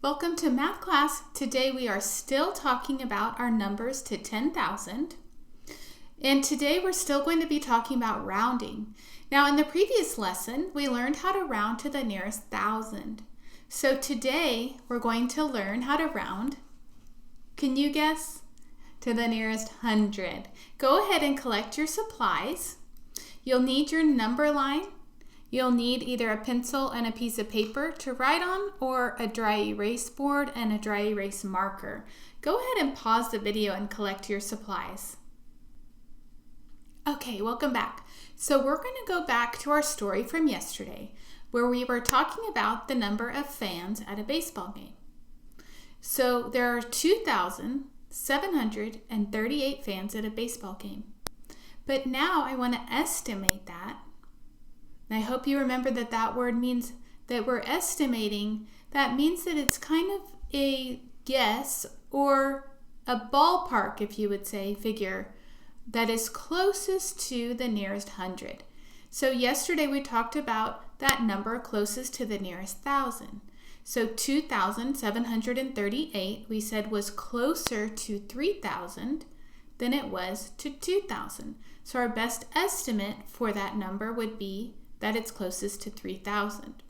Welcome to math class. Today we are still talking about our numbers to 10,000. And today we're still going to be talking about rounding. Now in the previous lesson, we learned how to round to the nearest thousand. So today we're going to learn how to round, can you guess? To the nearest hundred. Go ahead and collect your supplies. You'll need your number line. You'll need either a pencil and a piece of paper to write on or a dry erase board and a dry erase marker. Go ahead and pause the video and collect your supplies. Okay, welcome back. So we're going to go back to our story from yesterday where we were talking about the number of fans at a baseball game. So there are 2,738 fans at a baseball game. But now I want to estimate that. And I hope you remember that that word means that we're estimating. That means that it's kind of a guess or a ballpark, if you would say, figure that is closest to the nearest hundred. So yesterday we talked about that number closest to the nearest thousand. So 2,738 we said was closer to 3,000 than it was to 2,000. So our best estimate for that number would be that it's closest to 3,000.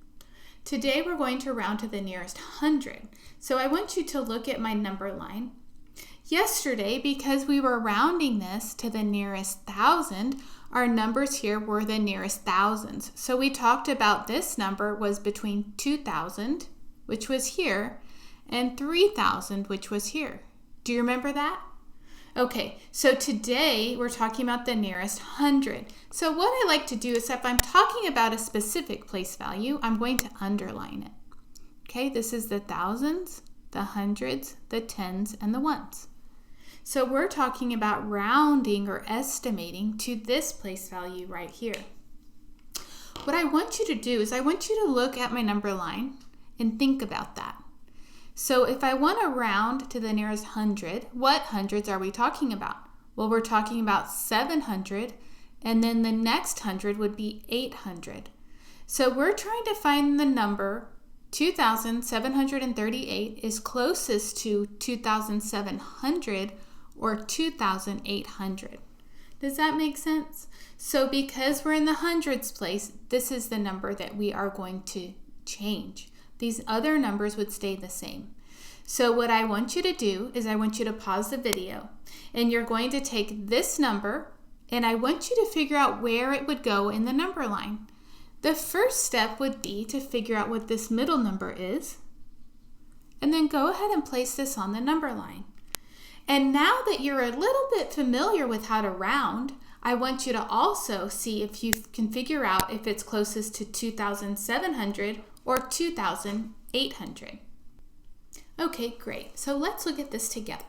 Today we're going to round to the nearest hundred. So I want you to look at my number line. Yesterday, because we were rounding this to the nearest thousand, our numbers here were the nearest thousands. So we talked about this number was between 2,000, which was here, and 3,000, which was here. Do you remember that? Okay, so today we're talking about the nearest hundred. So what I like to do is if I'm talking about a specific place value, I'm going to underline it. Okay, this is the thousands, the hundreds, the tens, and the ones. So we're talking about rounding or estimating to this place value right here. What I want you to do is I want you to look at my number line and think about that. So if I want to round to the nearest hundred, what hundreds are we talking about? Well, we're talking about 700, and then the next hundred would be 800. So we're trying to find the number 2,738 is closest to 2,700 or 2,800. Does that make sense? So because we're in the hundreds place, this is the number that we are going to change. These other numbers would stay the same. So what I want you to do is I want you to pause the video and you're going to take this number and I want you to figure out where it would go in the number line. The first step would be to figure out what this middle number is and then go ahead and place this on the number line. And now that you're a little bit familiar with how to round, I want you to also see if you can figure out if it's closest to 2,700 or 2,800. Okay, great. So let's look at this together.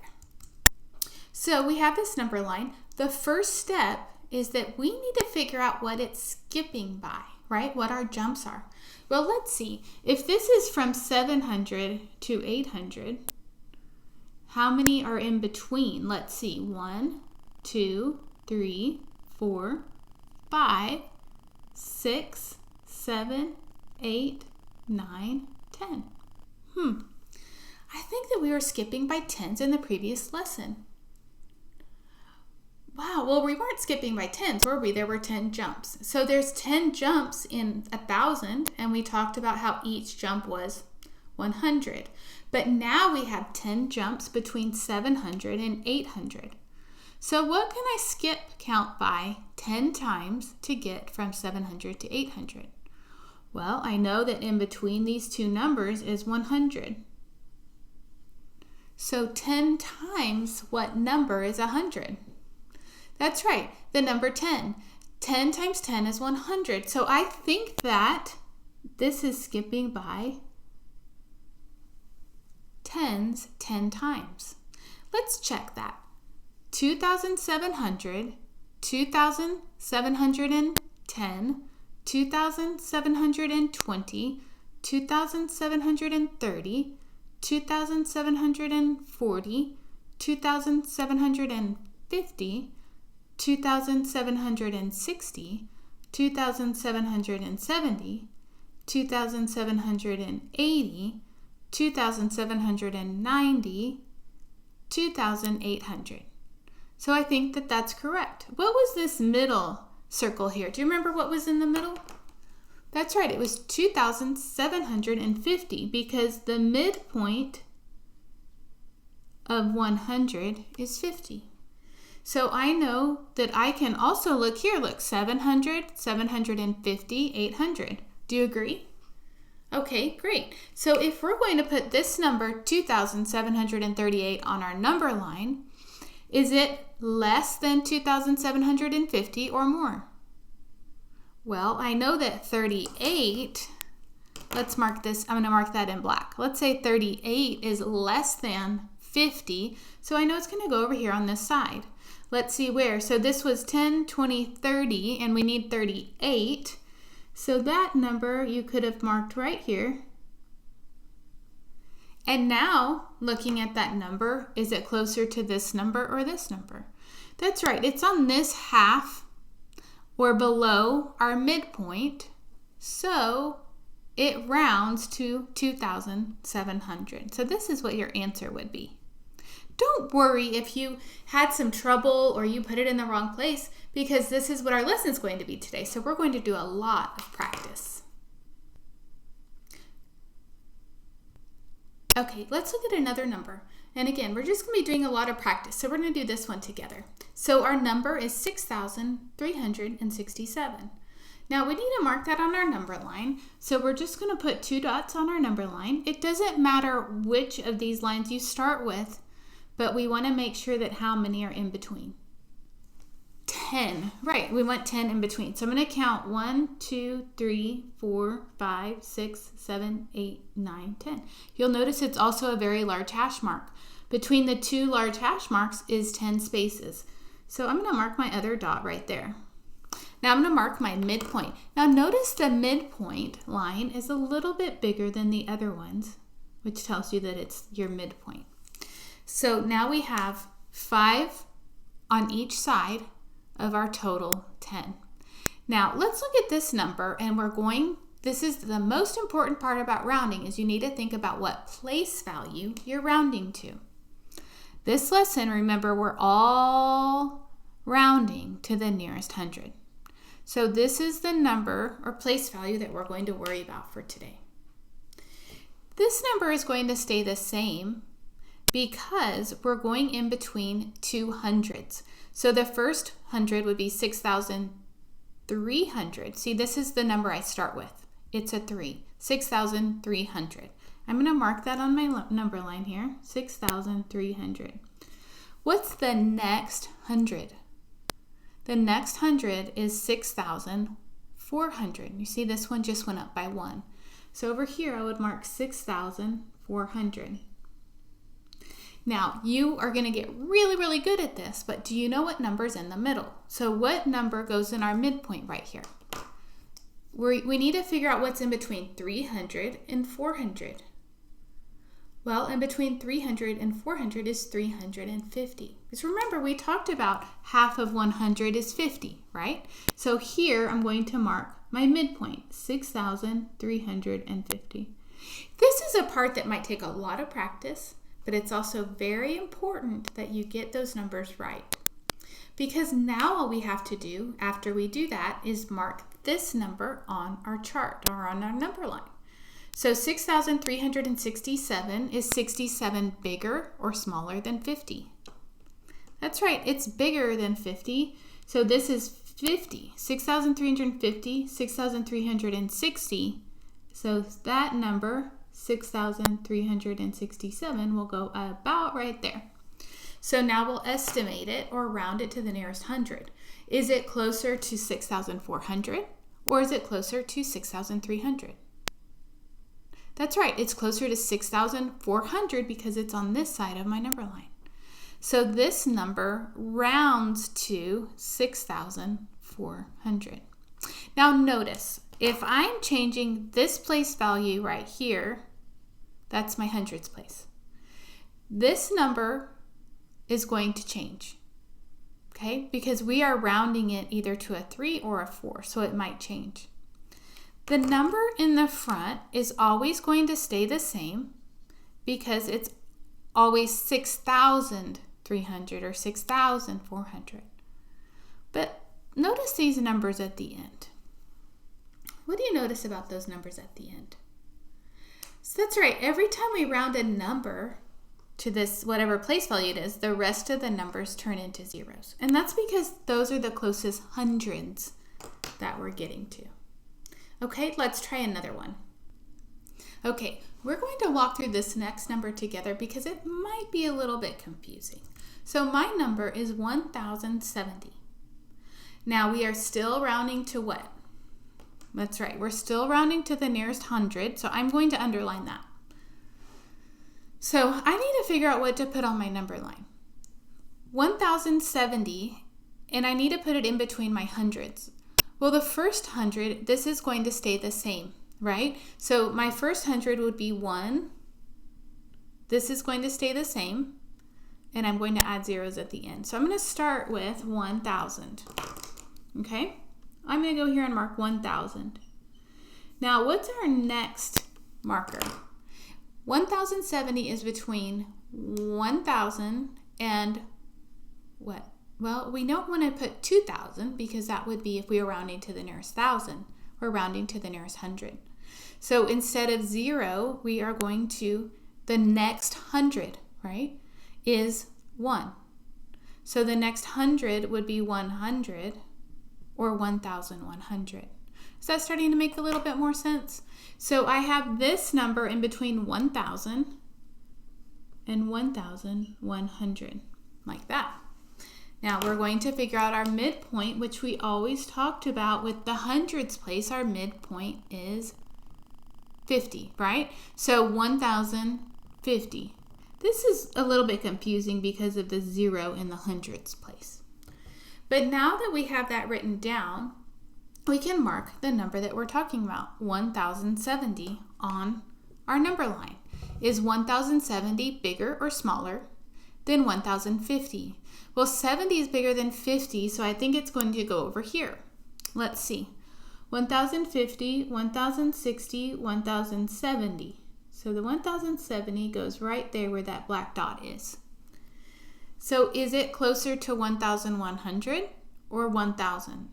So we have this number line. The first step is that we need to figure out what it's skipping by, right? What our jumps are. Well, let's see. If this is from 700 to 800, how many are in between? Let's see. 1, 2, 3, 4, 5, 6, 7, 8, 9, 10. I think that we were skipping by tens in the previous lesson. Wow, well, we weren't skipping by tens, were we? There were 10 jumps. So there's 10 jumps in 1,000, and we talked about how each jump was 100. But now we have 10 jumps between 700 and 800. So what can I skip count by 10 times to get from 700 to 800? Well, I know that in between these two numbers is 100. So 10 times what number is 100? That's right, the number 10. 10 times 10 is 100. So I think that this is skipping by tens 10 times. Let's check that. 2,700, 2,710, 2,720, 2,730, 2,740, 2,750, 2,760, 2,770, 2,780, 2,790, 2,800. So I think that that's correct. What was this middle circle here? Do you remember what was in the middle? That's right, it was 2,750 because the midpoint of 100 is 50. So I know that I can also look here, look, 700, 750, 800. Do you agree? Okay, great. So if we're going to put this number, 2,738, on our number line, is it less than 2,750 or more? Well, I know that 38, let's mark this, I'm going to mark that in black. Let's say 38 is less than 50, so I know it's going to go over here on this side. Let's see where. So this was 10, 20, 30, and we need 38. So that number you could have marked right here. And now, looking at that number, is it closer to this number or this number? That's right, it's on this half or below our midpoint, so it rounds to 2,700. So this is what your answer would be. Don't worry if you had some trouble or you put it in the wrong place, because this is what our lesson is going to be today. So we're going to do a lot of practice. Okay, let's look at another number. And again, we're just going to be doing a lot of practice. So we're going to do this one together. So our number is 6,367. Now we need to mark that on our number line. So we're just going to put 2 dots on our number line. It doesn't matter which of these lines you start with, but we want to make sure that how many are in between. 10. Right, we want 10 in between. So I'm going to count 1, 2, 3, 4, 5, 6, 7, 8, 9, 10. You'll notice it's also a very large hash mark. Between the 2 large hash marks is 10 spaces. So I'm going to mark my other dot right there. Now I'm going to mark my midpoint. Now notice the midpoint line is a little bit bigger than the other ones, which tells you that it's your midpoint. So now we have 5 on each side of our total 10. Now let's look at this number, and this is the most important part about rounding, is you need to think about what place value you're rounding to. This lesson, remember, we're all rounding to the nearest 100. So this is the number or place value that we're going to worry about for today. This number is going to stay the same because we're going in between 2 hundreds. So the first 100 would be 6,300. See, this is the number I start with. It's a 3, 6,300. I'm going to mark that on my number line here, 6,300. What's the next 100? The next 100 is 6,400. You see this one just went up by 1. So over here I would mark 6,400. Now, you are going to get really, really good at this, but do you know what number's in the middle? So what number goes in our midpoint right here? We need to figure out what's in between 300 and 400. Well, in between 300 and 400 is 350. Because remember, we talked about half of 100 is 50, right? So here I'm going to mark my midpoint, 6,350. This is a part that might take a lot of practice, but it's also very important that you get those numbers right. Because now all we have to do after we do that is mark this number on our chart or on our number line. So 6,367, is 67 bigger or smaller than 50? That's right, it's bigger than 50. So this is 50, 6,350, 6,360. So that number, 6,367, will go about right there. So now we'll estimate it or round it to the nearest 100. Is it closer to 6,400 or is it closer to 6,300? That's right, it's closer to 6,400 because it's on this side of my number line. So this number rounds to 6,400. Now notice, if I'm changing this place value right here, that's my hundreds place. This number is going to change, okay? Because we are rounding it either to a 3 or a 4, so it might change. The number in the front is always going to stay the same, because it's always 6,300 or 6,400. But notice these numbers at the end. What do you notice about those numbers at the end? So that's right, every time we round a number to this whatever place value it is, the rest of the numbers turn into zeros. And that's because those are the closest hundreds that we're getting to. Okay, let's try another one. Okay, we're going to walk through this next number together because it might be a little bit confusing. So my number is 1,070. Now we are still rounding to what? That's right, we're still rounding to the nearest hundred, so I'm going to underline that. So I need to figure out what to put on my number line. 1,070, and I need to put it in between my hundreds. Well, the first 100, this is going to stay the same, right? So my first 100 would be 1. This is going to stay the same, and I'm going to add zeros at the end. So I'm going to start with 1,000, okay? I'm going to go here and mark 1,000. Now, what's our next marker? 1,070 is between 1,000 and what? Well, we don't want to put 2,000 because that would be if we were rounding to the nearest 1,000. We're rounding to the nearest 100. So instead of 0, we are going to, the next 100, right, is 1. So the next 100 would be 100 or 1,100. Is that starting to make a little bit more sense? So I have this number in between 1,000 and 1,100, like that. Now we're going to figure out our midpoint, which we always talked about with the hundreds place. Our midpoint is 50, right? So 1,050. This is a little bit confusing because of the 0 in the hundreds place. But now that we have that written down, we can mark the number that we're talking about, 1,070, on our number line. Is 1,070 bigger or smaller than 1,050? Well, 70 is bigger than 50, so I think it's going to go over here. Let's see. 1,050, 1,060, 1,070. So the 1,070 goes right there where that black dot is. So is it closer to 1,100 or 1,000?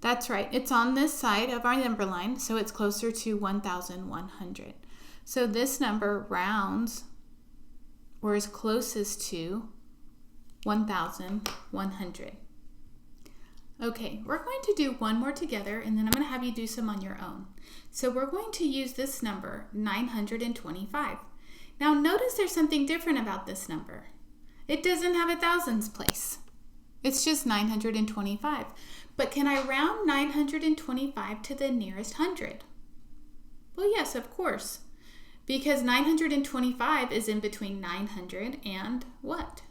That's right, it's on this side of our number line, so it's closer to 1,100. So this number rounds or is closest to 1,100. Okay, we're going to do one more together, and then I'm going to have you do some on your own. So we're going to use this number, 925. Now notice there's something different about this number. It doesn't have a thousands place. It's just 925. But can I round 925 to the nearest hundred? Well, yes, of course. Because 925 is in between 900 and what?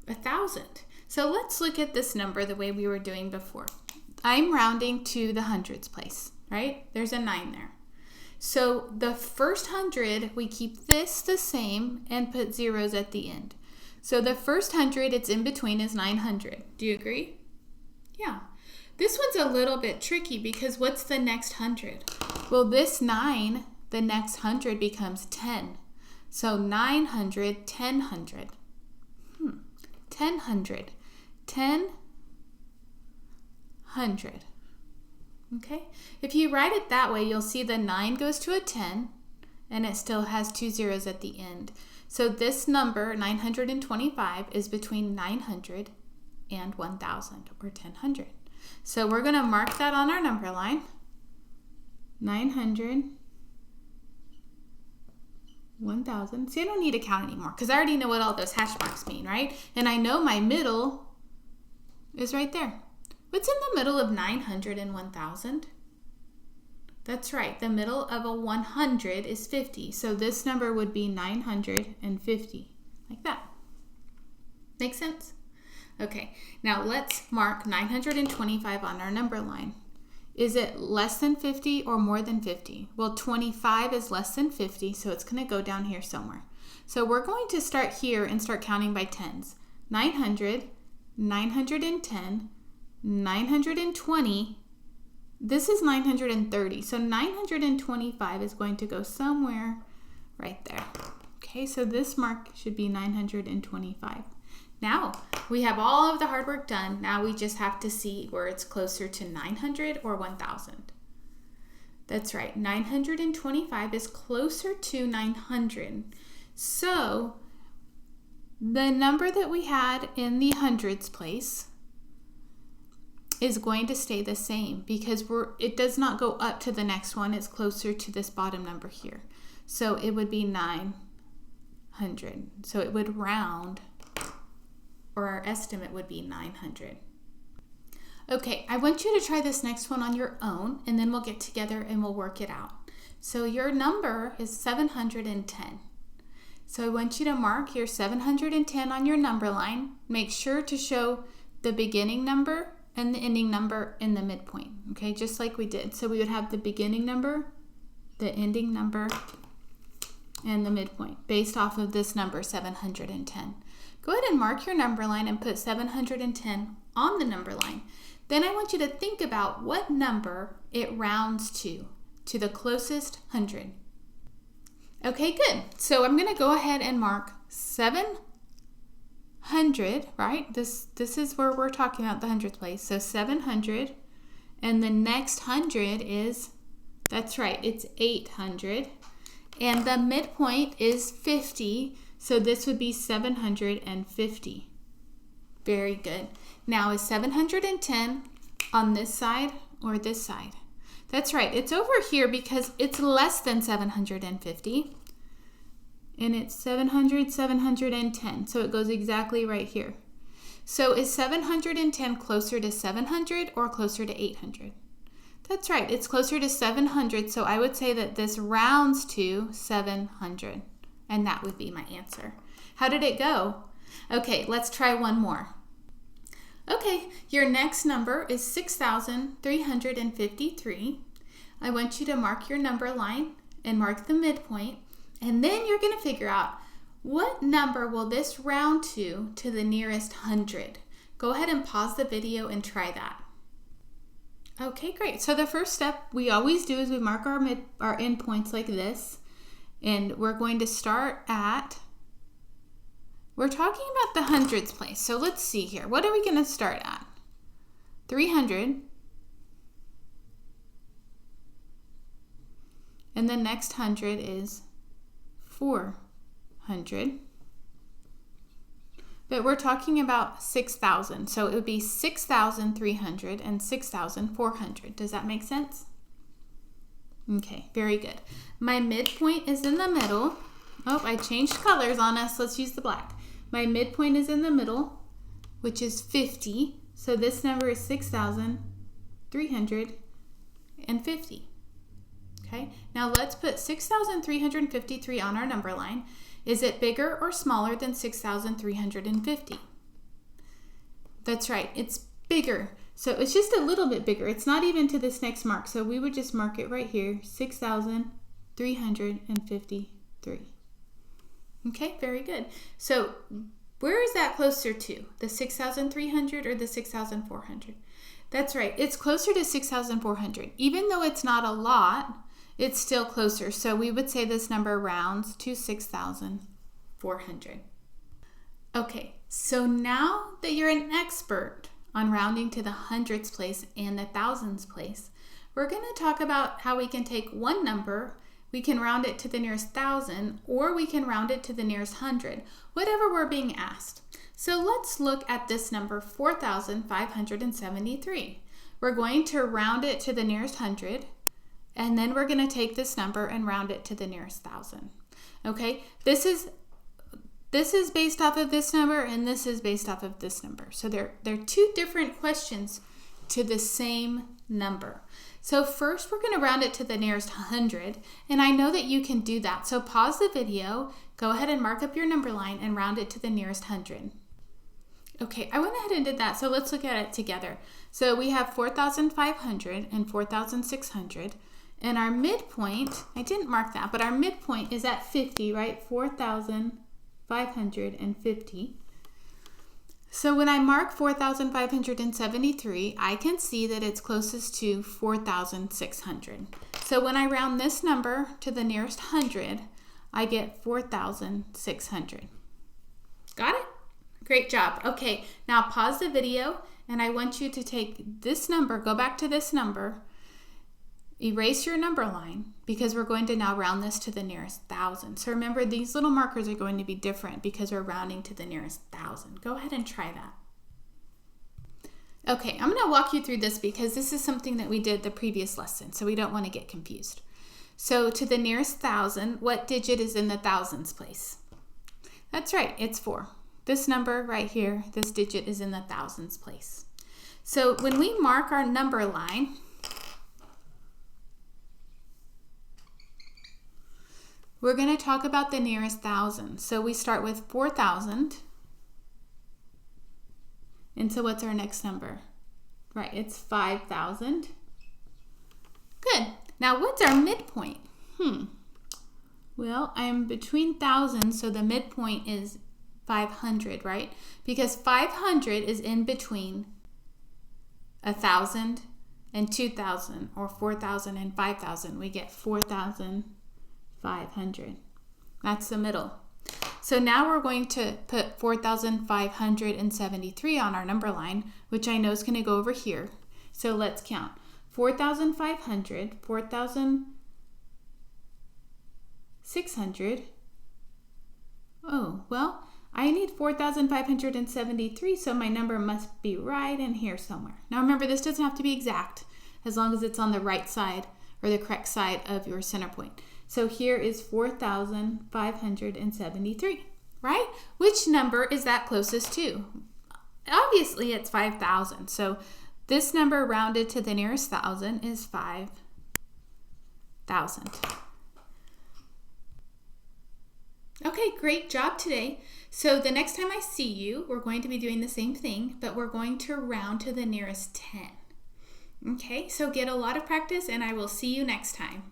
1,000. So let's look at this number the way we were doing before. I'm rounding to the hundreds place, right? There's a 9 there. So the first 100, we keep this the same and put zeros at the end. So the first 100 it's in between is 900. Do you agree? Yeah. This one's a little bit tricky because what's the next 100? Well, this 9, the next 100 becomes 10. So 900, 1000. 1000. 1000. Okay? If you write it that way, you'll see the 9 goes to a 10 and it still has 2 zeros at the end. So this number, 925, is between 900 and 1,000 or 1,000. So we're going to mark that on our number line. 900, 1,000. See, I don't need to count anymore because I already know what all those hash marks mean, right? And I know my middle is right there. What's in the middle of 900 and 1,000? That's right. The middle of a 100 is 50. So this number would be 950, like that. Make sense? Okay, now let's mark 925 on our number line. Is it less than 50 or more than 50? Well, 25 is less than 50, so it's going to go down here somewhere. So we're going to start here and start counting by tens. 900, 910, 920. This is 930, so 925 is going to go somewhere right there. Okay, so this mark should be 925. Now, we have all of the hard work done. Now we just have to see where it's closer to 900 or 1,000. That's right, 925 is closer to 900. So, the number that we had in the hundreds place is going to stay the same because it does not go up to the next one. It's closer to this bottom number here. So, it would be 900. So, it would round, or our estimate would be 900. Okay, I want you to try this next one on your own, and then we'll get together and we'll work it out. So your number is 710. So I want you to mark your 710 on your number line. Make sure to show the beginning number and the ending number in the midpoint, okay, just like we did. So we would have the beginning number, the ending number, and the midpoint based off of this number, 710. Go ahead and mark your number line and put 710 on the number line. Then I want you to think about what number it rounds to the closest 100. Okay, good. So I'm going to go ahead and mark 700, right? This is where we're talking about the hundredth place. So 700, and the next 100 is, that's right, it's 800. And the midpoint is 50, so this would be 750. Very good. Now, is 710 on this side or this side? That's right. It's over here because it's less than 750. And it's 700, 710. So it goes exactly right here. So is 710 closer to 700 or closer to 800? That's right. It's closer to 700. So I would say that this rounds to 700. And that would be my answer. How did it go? Okay, let's try one more. Okay, your next number is 6,353. I want you to mark your number line and mark the midpoint, and then you're going to figure out what number will this round to the nearest 100. Go ahead and pause the video and try that. Okay, great. So the first step we always do is we mark our endpoints like this, and we're going to start at, we're talking about the hundreds place. So let's see here. What are we going to start at? 300. And the next 100 is 400. But we're talking about 6,000. So it would be 6,300 and 6,400. Does that make sense? Okay, very good. My midpoint is in the middle. Oh, I changed colors on us. Let's use the black. My midpoint is in the middle, which is 50. So this number is 6,350. Okay, now let's put 6,353 on our number line. Is it bigger or smaller than 6,350? That's right, it's bigger. So it's just a little bit bigger. It's not even to this next mark. So we would just mark it right here, 6,353. Okay, very good. So where is that closer to? The 6,300 or the 6,400? That's right. It's closer to 6,400. Even though it's not a lot, it's still closer. So we would say this number rounds to 6,400. Okay, so now that you're an expert on rounding to the hundreds place and the thousands place, we're going to talk about how we can take one number, we can round it to the nearest 1,000, or we can round it to the nearest 100, whatever we're being asked. So let's look at this number, 4,573. We're going to round it to the nearest 100, and then we're going to take this number and round it to the nearest 1,000. Okay, this is based off of this number, and this is based off of this number. So they're two different questions to the same number. So first we're going to round it to the nearest 100, and I know that you can do that. So pause the video, go ahead and mark up your number line and round it to the nearest 100. Okay, I went ahead and did that, so let's look at it together. So we have 4,500 and 4,600, and our midpoint, I didn't mark that, but our midpoint is at 50, right? 4,550. So when I mark 4,573, I can see that it's closest to 4,600. So when I round this number to the nearest 100, I get 4,600. Got it? Great job. Okay, now pause the video and I want you to take this number, go back to this number, erase your number line because we're going to now round this to the nearest thousand. So remember, these little markers are going to be different because we're rounding to the nearest thousand. Go ahead and try that. Okay, I'm going to walk you through this because this is something that we did the previous lesson, so we don't want to get confused. So to the nearest thousand, what digit is in the thousands place? That's right, it's 4. This number right here, this digit is in the thousands place. So when we mark our number line, we're going to talk about the nearest thousand. So we start with 4,000. And so what's our next number? Right, it's 5,000. Good. Now what's our midpoint? Well, I'm between thousands, so the midpoint is 500, right? Because 500 is in between 1,000 and 2,000, or 4,000 and 5,000. We get 4,500. That's the middle. So now we're going to put 4,573 on our number line, which I know is going to go over here. So let's count. 4,500, 4,600. Oh, well, I need 4,573, so my number must be right in here somewhere. Now remember, this doesn't have to be exact, as long as it's on the right side or the correct side of your center point. So here is 4,573, right? Which number is that closest to? Obviously, it's 5,000. So this number rounded to the nearest thousand is 5,000. Okay, great job today. So the next time I see you, we're going to be doing the same thing, but we're going to round to the nearest 10. Okay, so get a lot of practice and I will see you next time.